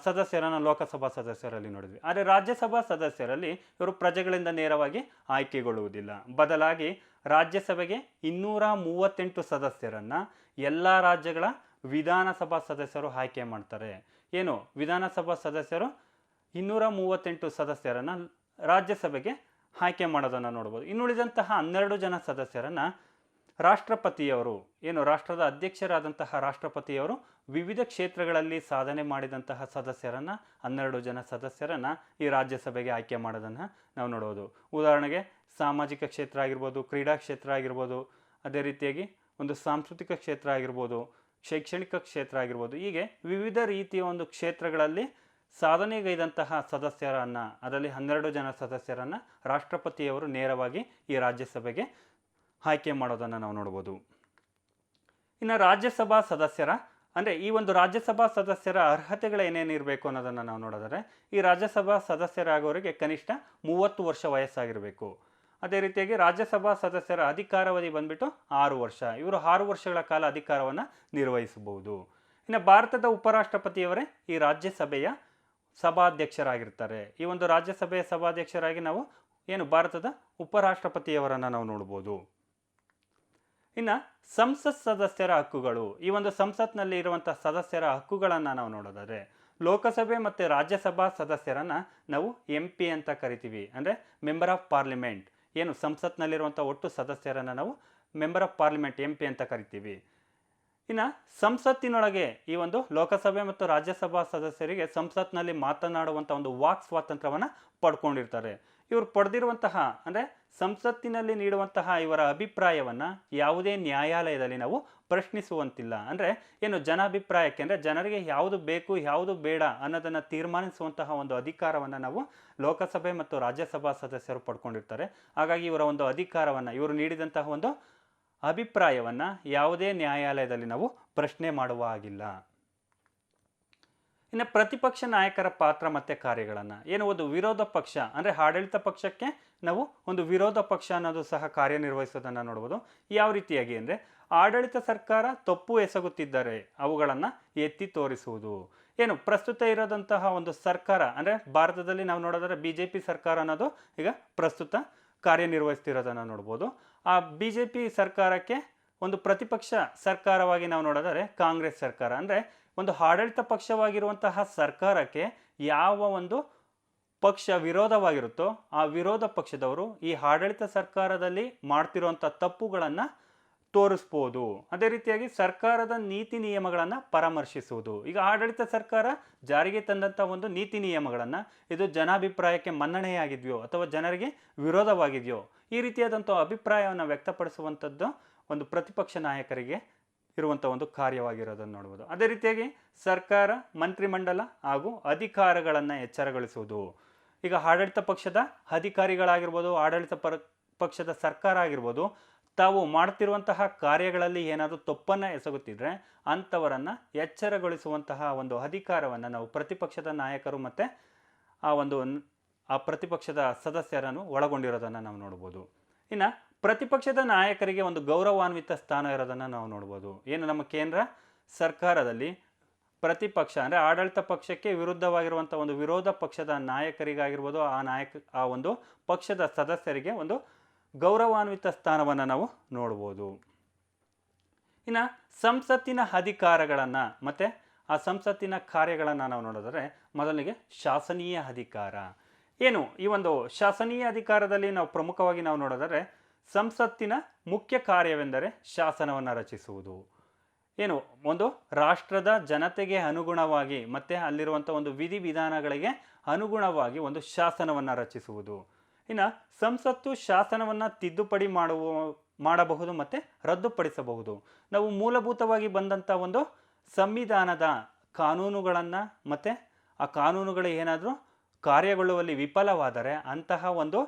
ಸದಸ್ಯರನ್ನು ಲೋಕಸಭಾ ಸದಸ್ಯರಲ್ಲಿ ನೋಡಿದ್ವಿ. ಆದರೆ ರಾಜ್ಯಸಭಾ ಸದಸ್ಯರಲ್ಲಿ ಇವರು ಪ್ರಜೆಗಳಿಂದ ನೇರವಾಗಿ ಆಯ್ಕೆಗೊಳ್ಳುವುದಿಲ್ಲ. ಬದಲಾಗಿ ರಾಜ್ಯಸಭೆಗೆ 238 ಸದಸ್ಯರನ್ನು ಎಲ್ಲ ರಾಜ್ಯಗಳ ವಿಧಾನಸಭಾ ಸದಸ್ಯರು ಆಯ್ಕೆ ಮಾಡ್ತಾರೆ. ಏನು ವಿಧಾನಸಭಾ ಸದಸ್ಯರು 238 ಸದಸ್ಯರನ್ನು ರಾಜ್ಯಸಭೆಗೆ ಆಯ್ಕೆ ಮಾಡೋದನ್ನು ನೋಡ್ಬೋದು. ಇನ್ನುಳಿದಂತಹ 12 ಜನ ಸದಸ್ಯರನ್ನು ರಾಷ್ಟ್ರಪತಿಯವರು, ಏನು ರಾಷ್ಟ್ರದ ಅಧ್ಯಕ್ಷರಾದಂತಹ ರಾಷ್ಟ್ರಪತಿಯವರು ವಿವಿಧ ಕ್ಷೇತ್ರಗಳಲ್ಲಿ ಸಾಧನೆ ಮಾಡಿದಂತಹ ಸದಸ್ಯರನ್ನು 12 ಜನ ಸದಸ್ಯರನ್ನು ಈ ರಾಜ್ಯಸಭೆಗೆ ಆಯ್ಕೆ ಮಾಡೋದನ್ನು ನಾವು ನೋಡ್ಬೋದು. ಉದಾಹರಣೆಗೆ ಸಾಮಾಜಿಕ ಕ್ಷೇತ್ರ ಆಗಿರ್ಬೋದು, ಕ್ರೀಡಾ ಕ್ಷೇತ್ರ ಆಗಿರ್ಬೋದು, ಅದೇ ರೀತಿಯಾಗಿ ಒಂದು ಸಾಂಸ್ಕೃತಿಕ ಕ್ಷೇತ್ರ ಆಗಿರ್ಬೋದು, ಶೈಕ್ಷಣಿಕ ಕ್ಷೇತ್ರ ಆಗಿರ್ಬೋದು, ಹೀಗೆ ವಿವಿಧ ರೀತಿಯ ಒಂದು ಕ್ಷೇತ್ರಗಳಲ್ಲಿ ಸಾಧನೆಗೈದಂತಹ ಸದಸ್ಯರನ್ನು, ಅದರಲ್ಲಿ 12 ಜನ ಸದಸ್ಯರನ್ನು ರಾಷ್ಟ್ರಪತಿಯವರು ನೇರವಾಗಿ ಈ ರಾಜ್ಯಸಭೆಗೆ ಆಯ್ಕೆ ಮಾಡೋದನ್ನು ನಾವು ನೋಡ್ಬೋದು. ಇನ್ನು ರಾಜ್ಯಸಭಾ ಸದಸ್ಯರ ಅಂದರೆ ಈ ಒಂದು ರಾಜ್ಯಸಭಾ ಸದಸ್ಯರ ಅರ್ಹತೆಗಳು ಏನೇನು ಇರಬೇಕು ಅನ್ನೋದನ್ನು ನಾವು ನೋಡಿದರೆ, ಈ ರಾಜ್ಯಸಭಾ ಸದಸ್ಯರಾಗೋರಿಗೆ ಕನಿಷ್ಠ 30 ವರ್ಷ ವಯಸ್ಸಾಗಿರಬೇಕು. ಅದೇ ರೀತಿಯಾಗಿ ರಾಜ್ಯಸಭಾ ಸದಸ್ಯರ ಅಧಿಕಾರಾವಧಿ ಬಂದ್ಬಿಟ್ಟು 6 ವರ್ಷ. ಇವರು 6 ವರ್ಷಗಳ ಕಾಲ ಅಧಿಕಾರವನ್ನು ನಿರ್ವಹಿಸಬಹುದು. ಇನ್ನು ಭಾರತದ ಉಪರಾಷ್ಟ್ರಪತಿಯವರೇ ಈ ರಾಜ್ಯಸಭೆಯ ಸಭಾಧ್ಯಕ್ಷರಾಗಿರ್ತಾರೆ. ಈ ಒಂದು ರಾಜ್ಯಸಭೆಯ ಸಭಾಧ್ಯಕ್ಷರಾಗಿ ನಾವು ಏನು ಭಾರತದ ಉಪರಾಷ್ಟ್ರಪತಿಯವರನ್ನು ನಾವು ನೋಡ್ಬೋದು. ಇನ್ನು ಸಂಸತ್ ಸದಸ್ಯರ ಹಕ್ಕುಗಳು, ಈ ಒಂದು ಸಂಸತ್ನಲ್ಲಿ ಇರುವಂಥ ಸದಸ್ಯರ ಹಕ್ಕುಗಳನ್ನು ನಾವು ನೋಡೋದಾದರೆ, ಲೋಕಸಭೆ ಮತ್ತು ರಾಜ್ಯಸಭಾ ಸದಸ್ಯರನ್ನು ನಾವು MP ಅಂತ ಕರಿತೀವಿ, ಅಂದರೆ ಮೆಂಬರ್ ಆಫ್ ಪಾರ್ಲಿಮೆಂಟ್. ಏನು ಸಂಸತ್ನಲ್ಲಿರುವಂಥ ಒಟ್ಟು ಸದಸ್ಯರನ್ನು ನಾವು ಮೆಂಬರ್ ಆಫ್ ಪಾರ್ಲಿಮೆಂಟ್ MP ಅಂತ ಕರಿತೀವಿ. ಇನ್ನು ಸಂಸತ್ತಿನೊಳಗೆ ಈ ಒಂದು ಲೋಕಸಭೆ ಮತ್ತು ರಾಜ್ಯಸಭಾ ಸದಸ್ಯರಿಗೆ ಸಂಸತ್ನಲ್ಲಿ ಮಾತನಾಡುವಂಥ ಒಂದು ವಾಕ್ ಸ್ವಾತಂತ್ರ್ಯವನ್ನು ಪಡ್ಕೊಂಡಿರ್ತಾರೆ. ಇವರು ಪಡೆದಿರುವಂತಹ ಅಂದರೆ ಸಂಸತ್ತಿನಲ್ಲಿ ನೀಡುವಂತಹ ಇವರ ಅಭಿಪ್ರಾಯವನ್ನು ಯಾವುದೇ ನ್ಯಾಯಾಲಯದಲ್ಲಿ ನಾವು ಪ್ರಶ್ನಿಸುವಂತಿಲ್ಲ. ಅಂದರೆ ಏನು ಜನಾಭಿಪ್ರಾಯಕ್ಕೆ ಅಂದರೆ ಜನರಿಗೆ ಯಾವುದು ಬೇಕು ಯಾವುದು ಬೇಡ ಅನ್ನೋದನ್ನು ತೀರ್ಮಾನಿಸುವಂತಹ ಒಂದು ಅಧಿಕಾರವನ್ನು ನಾವು ಲೋಕಸಭೆ ಮತ್ತು ರಾಜ್ಯಸಭಾ ಸದಸ್ಯರು ಪಡ್ಕೊಂಡಿರ್ತಾರೆ. ಹಾಗಾಗಿ ಇವರ ಒಂದು ಅಧಿಕಾರವನ್ನು, ಇವರು ನೀಡಿದಂತಹ ಒಂದು ಅಭಿಪ್ರಾಯವನ್ನು ಯಾವುದೇ ನ್ಯಾಯಾಲಯದಲ್ಲಿ ನಾವು ಪ್ರಶ್ನೆ ಮಾಡುವ ಹಾಗಿಲ್ಲ. ಇನ್ನು ಪ್ರತಿಪಕ್ಷ ನಾಯಕರ ಪಾತ್ರ ಮತ್ತು ಕಾರ್ಯಗಳನ್ನು, ಏನು ಒಂದು ವಿರೋಧ ಪಕ್ಷ ಅಂದರೆ ಆಡಳಿತ ಪಕ್ಷಕ್ಕೆ ನಾವು ಒಂದು ವಿರೋಧ ಪಕ್ಷ ಅನ್ನೋದು ಸಹ ಕಾರ್ಯನಿರ್ವಹಿಸೋದನ್ನು ನೋಡ್ಬೋದು. ಯಾವ ರೀತಿಯಾಗಿ ಅಂದರೆ, ಆಡಳಿತ ಸರ್ಕಾರ ತಪ್ಪು ಎಸಗುತ್ತಿದ್ದರೆ ಅವುಗಳನ್ನು ಎತ್ತಿ ತೋರಿಸುವುದು. ಏನು ಪ್ರಸ್ತುತ ಇರೋದಂತಹ ಒಂದು ಸರ್ಕಾರ ಅಂದರೆ ಭಾರತದಲ್ಲಿ ನಾವು ನೋಡೋದಾದ್ರೆ BJP ಸರ್ಕಾರ ಅನ್ನೋದು ಈಗ ಪ್ರಸ್ತುತ ಕಾರ್ಯನಿರ್ವಹಿಸ್ತಿರೋದನ್ನು ನೋಡ್ಬೋದು. ಆ BJP ಸರ್ಕಾರಕ್ಕೆ ಒಂದು ಪ್ರತಿಪಕ್ಷ ಸರ್ಕಾರವಾಗಿ ನಾವು ನೋಡೋದಾದ್ರೆ ಕಾಂಗ್ರೆಸ್ ಸರ್ಕಾರ, ಅಂದರೆ ಒಂದು ಆಡಳಿತ ಪಕ್ಷವಾಗಿರುವಂತಹ ಸರ್ಕಾರಕ್ಕೆ ಯಾವ ಒಂದು ಪಕ್ಷ ವಿರೋಧವಾಗಿರುತ್ತೋ ಆ ವಿರೋಧ ಪಕ್ಷದವರು ಈ ಆಡಳಿತ ಸರ್ಕಾರದಲ್ಲಿ ಮಾಡ್ತಿರುವಂಥ ತಪ್ಪುಗಳನ್ನು ತೋರಿಸ್ಬೋದು. ಅದೇ ರೀತಿಯಾಗಿ ಸರ್ಕಾರದ ನೀತಿ ನಿಯಮಗಳನ್ನು ಪರಾಮರ್ಶಿಸುವುದು. ಈಗ ಆಡಳಿತ ಸರ್ಕಾರ ಜಾರಿಗೆ ತಂದಂಥ ಒಂದು ನೀತಿ ನಿಯಮಗಳನ್ನು ಇದು ಜನಾಭಿಪ್ರಾಯಕ್ಕೆ ಮನ್ನಣೆಯಾಗಿದೆಯೋ ಅಥವಾ ಜನರಿಗೆ ವಿರೋಧವಾಗಿದೆಯೋ, ಈ ರೀತಿಯಾದಂಥ ಅಭಿಪ್ರಾಯವನ್ನು ವ್ಯಕ್ತಪಡಿಸುವಂಥದ್ದು ಒಂದು ಪ್ರತಿಪಕ್ಷ ನಾಯಕರಿಗೆ ಇರುವಂಥ ಒಂದು ಕಾರ್ಯವಾಗಿರೋದನ್ನು ನೋಡ್ಬೋದು. ಅದೇ ರೀತಿಯಾಗಿ ಸರ್ಕಾರ, ಮಂತ್ರಿಮಂಡಲ ಹಾಗೂ ಅಧಿಕಾರಗಳನ್ನು ಎಚ್ಚರಗೊಳಿಸುವುದು. ಈಗ ಆಡಳಿತ ಪಕ್ಷದ ಅಧಿಕಾರಿಗಳಾಗಿರ್ಬೋದು, ಆಡಳಿತ ಪಕ್ಷದ ಸರ್ಕಾರ ಆಗಿರ್ಬೋದು, ತಾವು ಮಾಡ್ತಿರುವಂತಹ ಕಾರ್ಯಗಳಲ್ಲಿ ಏನಾದರೂ ತಪ್ಪನ್ನು ಎಸಗುತ್ತಿದ್ರೆ ಅಂಥವರನ್ನು ಎಚ್ಚರಗೊಳಿಸುವಂತಹ ಒಂದು ಅಧಿಕಾರವನ್ನು ನಾವು ಪ್ರತಿಪಕ್ಷದ ನಾಯಕರು ಮತ್ತು ಆ ಪ್ರತಿಪಕ್ಷದ ಸದಸ್ಯರನ್ನು ಒಳಗೊಂಡಿರೋದನ್ನು ನಾವು ನೋಡ್ಬೋದು. ಇನ್ನು ಪ್ರತಿಪಕ್ಷದ ನಾಯಕರಿಗೆ ಒಂದು ಗೌರವಾನ್ವಿತ ಸ್ಥಾನ ಇರೋದನ್ನು ನಾವು ನೋಡ್ಬೋದು. ಏನು ನಮ್ಮ ಕೇಂದ್ರ ಸರ್ಕಾರದಲ್ಲಿ ಪ್ರತಿಪಕ್ಷ ಅಂದರೆ ಆಡಳಿತ ಪಕ್ಷಕ್ಕೆ ವಿರುದ್ಧವಾಗಿರುವಂಥ ಒಂದು ವಿರೋಧ ಪಕ್ಷದ ನಾಯಕರಿಗಾಗಿರ್ಬೋದು, ಆ ಒಂದು ಪಕ್ಷದ ಸದಸ್ಯರಿಗೆ ಒಂದು ಗೌರವಾನ್ವಿತ ಸ್ಥಾನವನ್ನು ನಾವು ನೋಡ್ಬೋದು. ಇನ್ನು ಸಂಸತ್ತಿನ ಅಧಿಕಾರಗಳನ್ನು ಮತ್ತು ಆ ಸಂಸತ್ತಿನ ಕಾರ್ಯಗಳನ್ನು ನಾವು ನೋಡಿದರೆ, ಮೊದಲಿಗೆ ಶಾಸನೀಯ ಅಧಿಕಾರ. ಏನು ಈ ಒಂದು ಶಾಸನೀಯ ಅಧಿಕಾರದಲ್ಲಿ ನಾವು ಪ್ರಮುಖವಾಗಿ ನಾವು ನೋಡಿದರೆ, ಸಂಸತ್ತಿನ ಮುಖ್ಯ ಕಾರ್ಯವೆಂದರೆ ಶಾಸನವನ್ನು ರಚಿಸುವುದು. ಏನು ಒಂದು ರಾಷ್ಟ್ರದ ಜನತೆಗೆ ಅನುಗುಣವಾಗಿ ಮತ್ತು ಅಲ್ಲಿರುವಂಥ ಒಂದು ವಿಧಿವಿಧಾನಗಳಿಗೆ ಅನುಗುಣವಾಗಿ ಒಂದು ಶಾಸನವನ್ನು ರಚಿಸುವುದು. ಇನ್ನು ಸಂಸತ್ತು ಶಾಸನವನ್ನು ತಿದ್ದುಪಡಿ ಮಾಡಬಹುದು ಮತ್ತು ರದ್ದುಪಡಿಸಬಹುದು. ನಾವು ಮೂಲಭೂತವಾಗಿ ಬಂದಂಥ ಒಂದು ಸಂವಿಧಾನದ ಕಾನೂನುಗಳನ್ನು ಮತ್ತು ಆ ಕಾನೂನುಗಳು ಏನಾದರೂ ಕಾರ್ಯಗೊಳ್ಳುವಲ್ಲಿ ವಿಫಲವಾದರೆ ಅಂತಹ ಒಂದು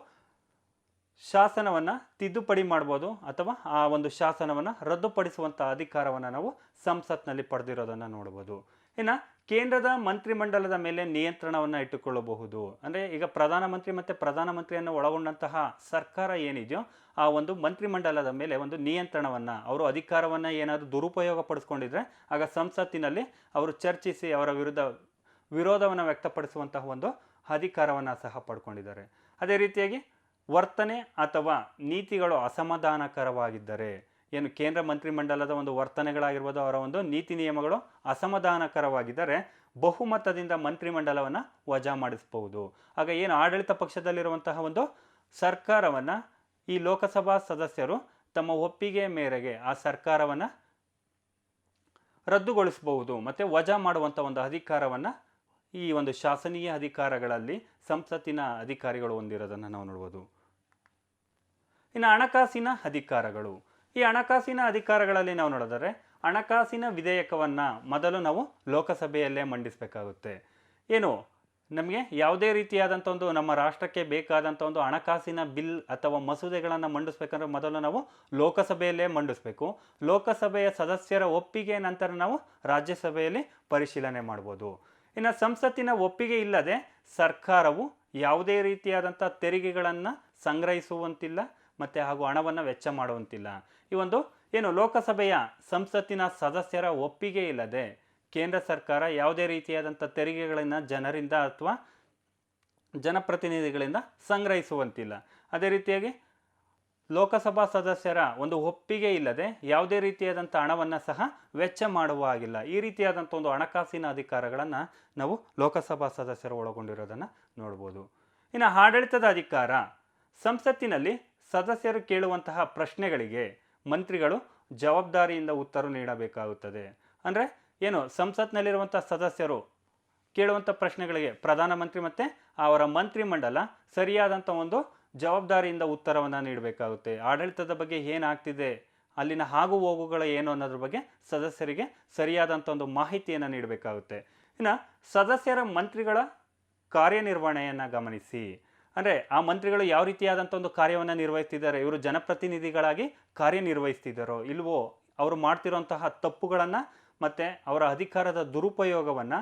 ಶಾಸನವನ್ನು ತಿದ್ದುಪಡಿ ಮಾಡ್ಬೋದು ಅಥವಾ ಆ ಒಂದು ಶಾಸನವನ್ನು ರದ್ದುಪಡಿಸುವಂಥ ಅಧಿಕಾರವನ್ನು ನಾವು ಸಂಸತ್ನಲ್ಲಿ ಪಡೆದಿರೋದನ್ನು ನೋಡ್ಬೋದು. ಇನ್ನು ಕೇಂದ್ರದ ಮಂತ್ರಿಮಂಡಲದ ಮೇಲೆ ನಿಯಂತ್ರಣವನ್ನು ಇಟ್ಟುಕೊಳ್ಳಬಹುದು. ಅಂದರೆ ಈಗ ಪ್ರಧಾನಮಂತ್ರಿ ಮತ್ತು ಪ್ರಧಾನಮಂತ್ರಿಯನ್ನು ಒಳಗೊಂಡಂತಹ ಸರ್ಕಾರ ಏನಿದೆಯೋ ಆ ಒಂದು ಮಂತ್ರಿಮಂಡಲದ ಮೇಲೆ ಒಂದು ನಿಯಂತ್ರಣವನ್ನು, ಅವರು ಅಧಿಕಾರವನ್ನು ಏನಾದರೂ ದುರುಪಯೋಗ ಪಡಿಸ್ಕೊಂಡಿದ್ರೆ ಆಗ ಸಂಸತ್ತಿನಲ್ಲಿ ಅವರು ಚರ್ಚಿಸಿ ಅವರ ವಿರೋಧವನ್ನು ವ್ಯಕ್ತಪಡಿಸುವಂತಹ ಒಂದು ಅಧಿಕಾರವನ್ನು ಸಹ ಪಡ್ಕೊಂಡಿದ್ದಾರೆ. ಅದೇ ರೀತಿಯಾಗಿ ವರ್ತನೆ ಅಥವಾ ನೀತಿಗಳು ಅಸಮಾಧಾನಕರವಾಗಿದ್ದರೆ, ಏನು ಕೇಂದ್ರ ಮಂತ್ರಿಮಂಡಲದ ಒಂದು ವರ್ತನೆಗಳಾಗಿರ್ಬೋದು, ಅವರ ಒಂದು ನೀತಿ ನಿಯಮಗಳು ಅಸಮಾಧಾನಕರವಾಗಿದ್ದರೆ ಬಹುಮತದಿಂದ ಮಂತ್ರಿಮಂಡಲವನ್ನು ವಜಾ ಮಾಡಿಸಬಹುದು. ಆಗ ಏನು ಆಡಳಿತ ಪಕ್ಷದಲ್ಲಿರುವಂತಹ ಒಂದು ಸರ್ಕಾರವನ್ನು ಈ ಲೋಕಸಭಾ ಸದಸ್ಯರು ತಮ್ಮ ಒಪ್ಪಿಗೆ ಮೇರೆಗೆ ಆ ಸರ್ಕಾರವನ್ನು ರದ್ದುಗೊಳಿಸಬಹುದು ಮತ್ತು ವಜಾ ಮಾಡುವಂಥ ಒಂದು ಅಧಿಕಾರವನ್ನು ಈ ಒಂದು ಶಾಸನೀಯ ಅಧಿಕಾರಗಳಲ್ಲಿ ಸಂಸತ್ತಿನ ಅಧಿಕಾರಿಗಳು ಹೊಂದಿರೋದನ್ನು ನಾವು ನೋಡ್ಬೋದು. ಇನ್ನು ಹಣಕಾಸಿನ ಅಧಿಕಾರಗಳು. ಈ ಹಣಕಾಸಿನ ಅಧಿಕಾರಗಳಲ್ಲಿ ನಾವು ನೋಡಿದರೆ ಹಣಕಾಸಿನ ವಿಧೇಯಕವನ್ನು ಮೊದಲು ನಾವು ಲೋಕಸಭೆಯಲ್ಲೇ ಮಂಡಿಸಬೇಕಾಗುತ್ತೆ. ಏನು ನಮಗೆ ಯಾವುದೇ ರೀತಿಯಾದಂಥ ಒಂದು ನಮ್ಮ ರಾಷ್ಟ್ರಕ್ಕೆ ಬೇಕಾದಂಥ ಒಂದು ಹಣಕಾಸಿನ ಬಿಲ್ ಅಥವಾ ಮಸೂದೆಗಳನ್ನು ಮಂಡಿಸ್ಬೇಕಂದ್ರೆ ಮೊದಲು ನಾವು ಲೋಕಸಭೆಯಲ್ಲೇ ಮಂಡಿಸಬೇಕು. ಲೋಕಸಭೆಯ ಸದಸ್ಯರ ಒಪ್ಪಿಗೆ ನಂತರ ನಾವು ರಾಜ್ಯಸಭೆಯಲ್ಲಿ ಪರಿಶೀಲನೆ ಮಾಡ್ಬೋದು. ಇನ್ನು ಸಂಸತ್ತಿನ ಒಪ್ಪಿಗೆ ಇಲ್ಲದೆ ಸರ್ಕಾರವು ಯಾವುದೇ ರೀತಿಯಾದಂಥ ತೆರಿಗೆಗಳನ್ನು ಸಂಗ್ರಹಿಸುವಂತಿಲ್ಲ ಮತ್ತು ಹಾಗೂ ಹಣವನ್ನು ವೆಚ್ಚ ಮಾಡುವಂತಿಲ್ಲ. ಈ ಒಂದು ಏನು ಲೋಕಸಭೆಯ ಸಂಸತ್ತಿನ ಸದಸ್ಯರ ಒಪ್ಪಿಗೆ ಇಲ್ಲದೆ ಕೇಂದ್ರ ಸರ್ಕಾರ ಯಾವುದೇ ರೀತಿಯಾದಂಥ ತೆರಿಗೆಗಳನ್ನು ಜನರಿಂದ ಅಥವಾ ಜನಪ್ರತಿನಿಧಿಗಳಿಂದ ಸಂಗ್ರಹಿಸುವಂತಿಲ್ಲ. ಅದೇ ರೀತಿಯಾಗಿ ಲೋಕಸಭಾ ಸದಸ್ಯರ ಒಂದು ಒಪ್ಪಿಗೆ ಇಲ್ಲದೆ ಯಾವುದೇ ರೀತಿಯಾದಂಥ ಹಣವನ್ನು ಸಹ ವೆಚ್ಚ ಮಾಡುವ ಹಾಗಿಲ್ಲ. ಈ ರೀತಿಯಾದಂಥ ಒಂದು ಹಣಕಾಸಿನ ಅಧಿಕಾರಗಳನ್ನು ನಾವು ಲೋಕಸಭಾ ಸದಸ್ಯರು ಒಳಗೊಂಡಿರೋದನ್ನು ನೋಡ್ಬೋದು. ಇನ್ನು ಆಡಳಿತದ ಅಧಿಕಾರ. ಸಂಸತ್ತಿನಲ್ಲಿ ಸದಸ್ಯರು ಕೇಳುವಂತಹ ಪ್ರಶ್ನೆಗಳಿಗೆ ಮಂತ್ರಿಗಳು ಜವಾಬ್ದಾರಿಯಿಂದ ಉತ್ತರ ನೀಡಬೇಕಾಗುತ್ತದೆ. ಅಂದರೆ ಏನು ಸಂಸತ್ನಲ್ಲಿರುವಂಥ ಸದಸ್ಯರು ಕೇಳುವಂಥ ಪ್ರಶ್ನೆಗಳಿಗೆ ಪ್ರಧಾನಮಂತ್ರಿ ಮತ್ತು ಅವರ ಮಂತ್ರಿಮಂಡಲ ಸರಿಯಾದಂಥ ಒಂದು ಜವಾಬ್ದಾರಿಯಿಂದ ಉತ್ತರವನ್ನು ನೀಡಬೇಕಾಗುತ್ತೆ. ಆಡಳಿತದ ಬಗ್ಗೆ ಏನಾಗ್ತಿದೆ, ಅಲ್ಲಿನ ಆಗು ಹೋಗುಗಳು ಏನು ಅನ್ನೋದ್ರ ಬಗ್ಗೆ ಸದಸ್ಯರಿಗೆ ಸರಿಯಾದಂಥ ಒಂದು ಮಾಹಿತಿಯನ್ನು ನೀಡಬೇಕಾಗುತ್ತೆ. ಇನ್ನು ಸದಸ್ಯರ ಮಂತ್ರಿಗಳ ಕಾರ್ಯನಿರ್ವಹಣೆಯನ್ನು ಗಮನಿಸಿ. ಅಂದರೆ ಆ ಮಂತ್ರಿಗಳು ಯಾವ ರೀತಿಯಾದಂಥ ಒಂದು ಕಾರ್ಯವನ್ನು ನಿರ್ವಹಿಸ್ತಿದ್ದಾರೆ, ಇವರು ಜನಪ್ರತಿನಿಧಿಗಳಾಗಿ ಕಾರ್ಯನಿರ್ವಹಿಸ್ತಿದ್ದಾರೋ ಇಲ್ವೋ, ಅವರು ಮಾಡ್ತಿರೋಂತಹ ತಪ್ಪುಗಳನ್ನು ಮತ್ತು ಅವರ ಅಧಿಕಾರದ ದುರುಪಯೋಗವನ್ನು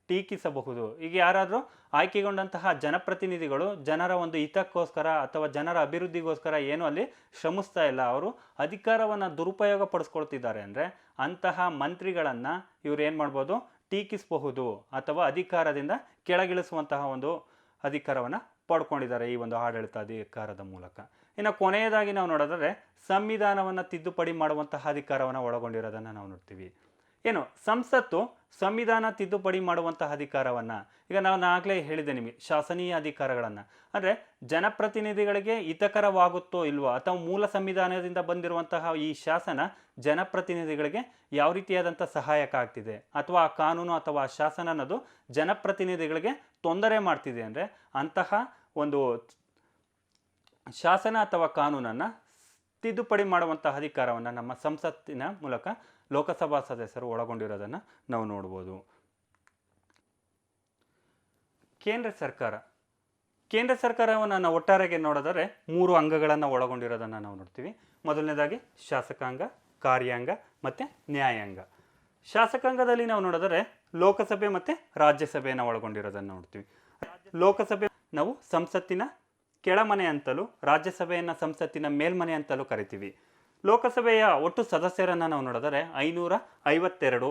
ಟೀಕಿಸಬಹುದು. ಈಗ ಯಾರಾದರೂ ಆಯ್ಕೆಗೊಂಡಂತಹ ಜನಪ್ರತಿನಿಧಿಗಳು ಜನರ ಒಂದು ಹಿತಕ್ಕೋಸ್ಕರ ಅಥವಾ ಜನರ ಅಭಿವೃದ್ಧಿಗೋಸ್ಕರ ಏನು ಅಲ್ಲಿ ಶ್ರಮಿಸ್ತಾ ಇಲ್ಲ, ಅವರು ಅಧಿಕಾರವನ್ನು ದುರುಪಯೋಗ ಪಡಿಸ್ಕೊಳ್ತಿದ್ದಾರೆ ಅಂದರೆ ಅಂತಹ ಮಂತ್ರಿಗಳನ್ನು ಇವರು ಏನು ಮಾಡ್ಬೋದು, ಟೀಕಿಸಬಹುದು ಅಥವಾ ಅಧಿಕಾರದಿಂದ ಕೆಳಗಿಳಿಸುವಂತಹ ಒಂದು ಅಧಿಕಾರವನ್ನು ಪಡ್ಕೊಂಡಿದ್ದಾರೆ ಈ ಒಂದು ಆಡಳಿತ ಅಧಿಕಾರದ ಮೂಲಕ. ಇನ್ನು ಕೊನೆಯದಾಗಿ ನಾವು ನೋಡಿದ್ರೆ ಸಂವಿಧಾನವನ್ನು ತಿದ್ದುಪಡಿ ಮಾಡುವಂತಹ ಅಧಿಕಾರವನ್ನು ಒಳಗೊಂಡಿರೋದನ್ನು ನಾವು ನೋಡ್ತೀವಿ. ಏನು ಸಂಸತ್ತು ಸಂವಿಧಾನ ತಿದ್ದುಪಡಿ ಮಾಡುವಂತಹ ಅಧಿಕಾರವನ್ನು, ಈಗ ನಾನು ಆಗಲೇ ಹೇಳಿದೆ ನಿಮಗೆ ಶಾಸನೀಯ ಅಧಿಕಾರಗಳನ್ನು, ಅಂದರೆ ಜನಪ್ರತಿನಿಧಿಗಳಿಗೆ ಹಿತಕರವಾಗುತ್ತೋ ಇಲ್ವೋ ಅಥವಾ ಮೂಲ ಸಂವಿಧಾನದಿಂದ ಬಂದಿರುವಂತಹ ಈ ಶಾಸನ ಜನಪ್ರತಿನಿಧಿಗಳಿಗೆ ಯಾವ ರೀತಿಯಾದಂಥ ಸಹಾಯಕ ಆಗ್ತಿದೆ ಅಥವಾ ಆ ಕಾನೂನು ಅಥವಾ ಆ ಶಾಸನ ಅನ್ನೋದು ಜನಪ್ರತಿನಿಧಿಗಳಿಗೆ ತೊಂದರೆ ಮಾಡ್ತಿದೆ ಅಂದರೆ ಅಂತಹ ಒಂದು ಶಾಸನ ಅಥವಾ ಕಾನೂನನ್ನು ತಿದ್ದುಪಡಿ ಮಾಡುವಂತಹ ಅಧಿಕಾರವನ್ನು ನಮ್ಮ ಸಂಸತ್ತಿನ ಮೂಲಕ ಲೋಕಸಭಾ ಸದಸ್ಯರು ಒಳಗೊಂಡಿರೋದನ್ನು ನಾವು ನೋಡ್ಬೋದು. ಕೇಂದ್ರ ಸರ್ಕಾರವನ್ನು ನಾವು ಒಟ್ಟಾರೆಗೆ ನೋಡಿದರೆ 3 ಅಂಗಗಳನ್ನು ಒಳಗೊಂಡಿರೋದನ್ನು ನಾವು ನೋಡ್ತೀವಿ. ಮೊದಲನೇದಾಗಿ ಶಾಸಕಾಂಗ, ಕಾರ್ಯಾಂಗ ಮತ್ತು ನ್ಯಾಯಾಂಗ. ಶಾಸಕಾಂಗದಲ್ಲಿ ನಾವು ನೋಡಿದರೆ ಲೋಕಸಭೆ ಮತ್ತು ರಾಜ್ಯಸಭೆಯನ್ನು ಒಳಗೊಂಡಿರೋದನ್ನು ನೋಡ್ತೀವಿ. ಲೋಕಸಭೆ ನಾವು ಸಂಸತ್ತಿನ ಕೆಳಮನೆ ಅಂತಲೂ ರಾಜ್ಯಸಭೆಯನ್ನು ಸಂಸತ್ತಿನ ಮೇಲ್ಮನೆ ಅಂತಲೂ ಕರಿತೀವಿ. ಲೋಕಸಭೆಯ ಒಟ್ಟು ಸದಸ್ಯರನ್ನು ನಾವು ನೋಡಿದರೆ 552.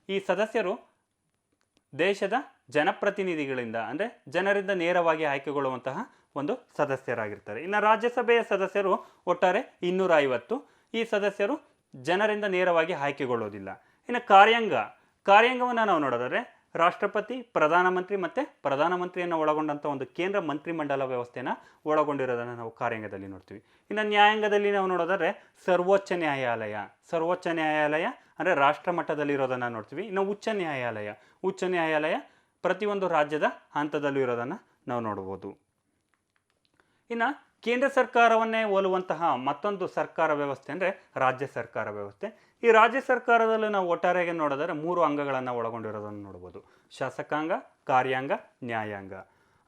ಈ ಸದಸ್ಯರು ದೇಶದ ಜನಪ್ರತಿನಿಧಿಗಳಿಂದ ಅಂದರೆ ಜನರಿಂದ ನೇರವಾಗಿ ಆಯ್ಕೆಗೊಳ್ಳುವಂತಹ ಒಂದು ಸದಸ್ಯರಾಗಿರ್ತಾರೆ. ಇನ್ನು ರಾಜ್ಯಸಭೆಯ ಸದಸ್ಯರು ಒಟ್ಟಾರೆ 250. ಈ ಸದಸ್ಯರು ಜನರಿಂದ ನೇರವಾಗಿ ಆಯ್ಕೆಗೊಳ್ಳೋದಿಲ್ಲ. ಇನ್ನು ಕಾರ್ಯಾಂಗವನ್ನು ನಾವು ನೋಡಿದರೆ ರಾಷ್ಟ್ರಪತಿ, ಪ್ರಧಾನಮಂತ್ರಿ ಮತ್ತು ಪ್ರಧಾನಮಂತ್ರಿಯನ್ನು ಒಳಗೊಂಡಂಥ ಒಂದು ಕೇಂದ್ರ ಮಂತ್ರಿಮಂಡಲ ವ್ಯವಸ್ಥೆಯನ್ನು ಒಳಗೊಂಡಿರೋದನ್ನು ನಾವು ಕಾರ್ಯಾಂಗದಲ್ಲಿ ನೋಡ್ತೀವಿ. ಇನ್ನು ನ್ಯಾಯಾಂಗದಲ್ಲಿ ನಾವು ನೋಡೋದಾದರೆ ಸರ್ವೋಚ್ಚ ನ್ಯಾಯಾಲಯ ಅಂದರೆ ರಾಷ್ಟ್ರ ಮಟ್ಟದಲ್ಲಿರೋದನ್ನು ನೋಡ್ತೀವಿ. ಇನ್ನು ಉಚ್ಚ ನ್ಯಾಯಾಲಯ ಪ್ರತಿಯೊಂದು ರಾಜ್ಯದ ಹಂತದಲ್ಲೂ ಇರೋದನ್ನು ನಾವು ನೋಡ್ಬೋದು. ಇನ್ನು ಕೇಂದ್ರ ಸರ್ಕಾರವನ್ನೇ ಹೋಲುವಂತಹ ಮತ್ತೊಂದು ಸರ್ಕಾರ ವ್ಯವಸ್ಥೆ ಅಂದರೆ ರಾಜ್ಯ ಸರ್ಕಾರ ವ್ಯವಸ್ಥೆ. ಈ ರಾಜ್ಯ ಸರ್ಕಾರದಲ್ಲೂ ನಾವು ಒಟ್ಟಾರೆಯಾಗಿ ನೋಡಿದರೆ 3 ಅಂಗಗಳನ್ನು ಒಳಗೊಂಡಿರೋದನ್ನು ನೋಡ್ಬೋದು. ಶಾಸಕಾಂಗ, ಕಾರ್ಯಾಂಗ, ನ್ಯಾಯಾಂಗ.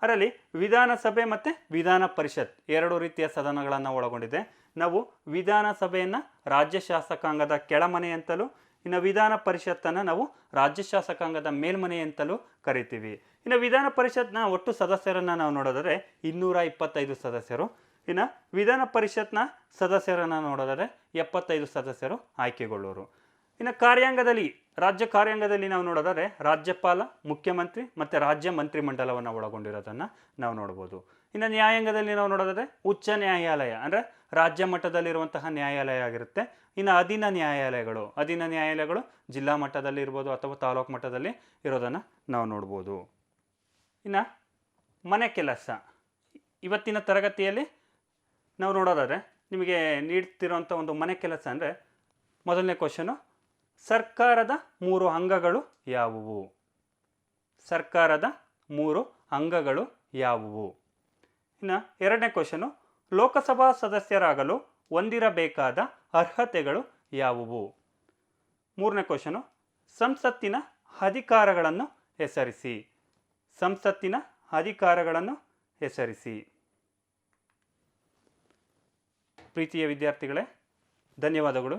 ಅದರಲ್ಲಿ ವಿಧಾನಸಭೆ ಮತ್ತು ವಿಧಾನ ಪರಿಷತ್ 2 ರೀತಿಯ ಸದನಗಳನ್ನು ಒಳಗೊಂಡಿದೆ. ನಾವು ವಿಧಾನಸಭೆಯನ್ನು ರಾಜ್ಯ ಶಾಸಕಾಂಗದ ಕೆಳಮನೆ ಅಂತಲೂ, ಇನ್ನು ವಿಧಾನ ಪರಿಷತ್ತನ್ನು ನಾವು ರಾಜ್ಯ ಶಾಸಕಾಂಗದ ಮೇಲ್ಮನೆ ಅಂತಲೂ ಕರಿತೀವಿ. ಇನ್ನು ವಿಧಾನ ಪರಿಷತ್ನ ಒಟ್ಟು ಸದಸ್ಯರನ್ನು ನಾವು ನೋಡಿದರೆ 225 ಸದಸ್ಯರು. ಇನ್ನು ವಿಧಾನ ಪರಿಷತ್ನ ಸದಸ್ಯರನ್ನು ನೋಡಿದರೆ 75 ಸದಸ್ಯರು ಆಯ್ಕೆಗೊಳ್ಳೋರು. ಇನ್ನು ಕಾರ್ಯಾಂಗದಲ್ಲಿ ರಾಜ್ಯ ಕಾರ್ಯಾಂಗದಲ್ಲಿ ನಾವು ನೋಡೋದಾದ್ರೆ ರಾಜ್ಯಪಾಲ, ಮುಖ್ಯಮಂತ್ರಿ ಮತ್ತು ರಾಜ್ಯ ಮಂತ್ರಿಮಂಡಲವನ್ನು ಒಳಗೊಂಡಿರೋದನ್ನು ನಾವು ನೋಡ್ಬೋದು. ಇನ್ನು ನ್ಯಾಯಾಂಗದಲ್ಲಿ ನಾವು ನೋಡೋದಾದ್ರೆ ಉಚ್ಚ ನ್ಯಾಯಾಲಯ ಅಂದರೆ ರಾಜ್ಯ ಮಟ್ಟದಲ್ಲಿರುವಂತಹ ನ್ಯಾಯಾಲಯ ಆಗಿರುತ್ತೆ. ಇನ್ನು ಅಧೀನ ನ್ಯಾಯಾಲಯಗಳು ಜಿಲ್ಲಾ ಮಟ್ಟದಲ್ಲಿ ಇರ್ಬೋದು ಅಥವಾ ತಾಲೂಕು ಮಟ್ಟದಲ್ಲಿ ಇರೋದನ್ನು ನಾವು ನೋಡ್ಬೋದು. ಇನ್ನು ಮನೆ ಕೆಲಸ, ಇವತ್ತಿನ ತರಗತಿಯಲ್ಲಿ ನಾವು ನೋಡೋದಾದರೆ ನಿಮಗೆ ನೀಡ್ತಿರೋಂಥ ಒಂದು ಮನೆ ಕೆಲಸ ಅಂದರೆ ಮೊದಲನೇ ಕ್ವಶನು, ಸರ್ಕಾರದ 3 ಅಂಗಗಳು ಯಾವುವು? ಸರ್ಕಾರದ 3 ಅಂಗಗಳು ಯಾವುವು? ಇನ್ನು ಎರಡನೇ ಕ್ವಶನು, ಲೋಕಸಭಾ ಸದಸ್ಯರಾಗಲು ಹೊಂದಿರಬೇಕಾದ ಅರ್ಹತೆಗಳು ಯಾವುವು? ಮೂರನೇ ಕ್ವಶನು, ಸಂಸತ್ತಿನ ಅಧಿಕಾರಗಳನ್ನು ಹೆಸರಿಸಿ. ಸಂಸತ್ತಿನ ಅಧಿಕಾರಗಳನ್ನು ಹೆಸರಿಸಿ. ಪ್ರೀತಿಯ ವಿದ್ಯಾರ್ಥಿಗಳೇ, ಧನ್ಯವಾದಗಳು.